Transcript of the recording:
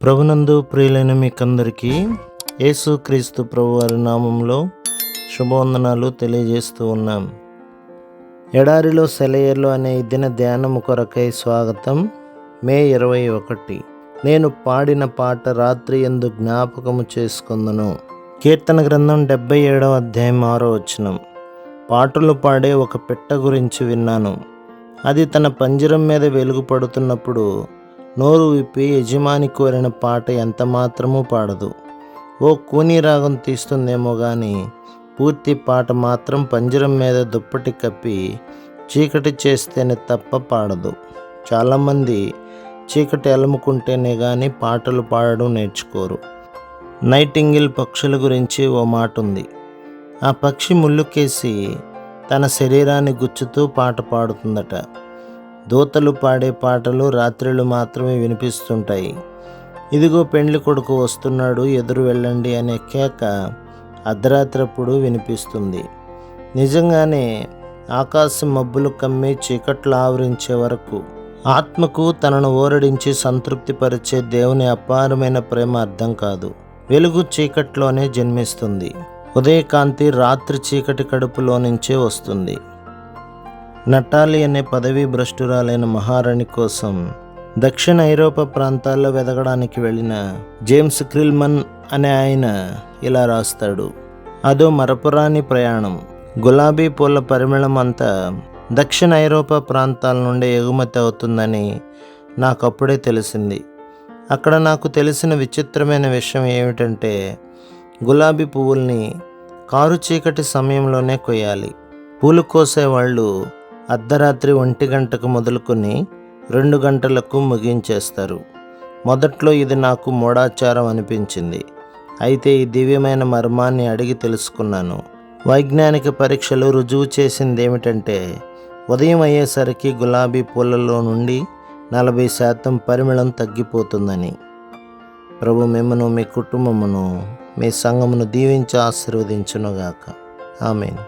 ప్రభునందు ప్రియులైన మీకందరికీ యేసుక్రీస్తు ప్రభువారి నామంలో శుభవందనాలు తెలియజేస్తూ ఉన్నాం. ఎడారిలో సెలయేర్లు అనే ఈ దిన ధ్యానము కొరకై స్వాగతం. మే 21. నేను పాడిన పాట రాత్రి యందు జ్ఞాపకము చేసుకొందును. కీర్తన గ్రంథం 77వ అధ్యాయం 6వ వచనం. పాటలు పాడే ఒక పిట్ట గురించి విన్నాను. అది తన పంజరం మీద వెలుగు పడుతున్నప్పుడు నోరు విప్పి యజమాని కోరిన పాట ఎంత మాత్రమూ పాడదు. ఓ కూని రాగం తీస్తుందేమో కానీ పూర్తి పాట మాత్రం పంజరం మీద దుప్పటి కప్పి చీకటి చేస్తేనే తప్ప పాడదు. చాలామంది చీకటి అలుముకుంటేనే కానీ పాటలు పాడడం నేర్చుకోరు. నైటింగిల్ పక్షుల గురించి ఓ మాట ఉంది. ఆ పక్షి ముళ్ళుకేసి తన శరీరాన్ని గుచ్చుతూ పాట పాడుతుందట. దూతలు పాడే పాటలు రాత్రులు మాత్రమే వినిపిస్తుంటాయి. ఇదిగో పెండ్లి కొడుకు వస్తున్నాడు, ఎదురు వెళ్ళండి అనే కేక అర్ధరాత్రప్పుడు వినిపిస్తుంది. నిజంగానే ఆకాశం మబ్బులు కమ్మి చీకట్లు ఆవరించే వరకు ఆత్మకు తనను ఓరడించి సంతృప్తిపరిచే దేవుని అపారమైన ప్రేమ అర్థం కాదు. వెలుగు చీకట్లోనే జన్మిస్తుంది. ఉదయకాంతి రాత్రి చీకటి కడుపులో నుంచే వస్తుంది. నటాలి అనే పదవీ భ్రష్టురాలైన మహారాణి కోసం దక్షిణ ఐరోపా ప్రాంతాల్లో వెదగడానికి వెళ్ళిన జేమ్స్ క్రిల్మన్ అనే ఆయన ఇలా రాస్తాడు. అదో మరపురాని ప్రయాణం. గులాబీ పూల పరిమళం అంతా దక్షిణ ఐరోపా ప్రాంతాల నుండి ఎగుమతి అవుతుందని నాకు అప్పుడే తెలిసింది. అక్కడ నాకు తెలిసిన విచిత్రమైన విషయం ఏమిటంటే గులాబీ పువ్వుల్ని కారు చీకటి సమయంలోనే కొయ్యాలి. పూలు కోసేవాళ్ళు అర్ధరాత్రి 1 గంటకు మొదలుకొని 2 గంటలకు ముగించేస్తారు. మొదట్లో ఇది నాకు మూఢాచారం అనిపించింది. అయితే ఈ దివ్యమైన మర్మాన్ని అడిగి తెలుసుకున్నాను. వైజ్ఞానిక పరీక్షలు రుజువు చేసింది ఏమిటంటే ఉదయం అయ్యేసరికి గులాబీ పూలలో నుండి 40% పరిమళం తగ్గిపోతుందని. ప్రభు మిమ్మను, మీ కుటుంబమును, మీ సంఘమును దీవించి ఆశీర్వదించునుగాక. ఆమేన్.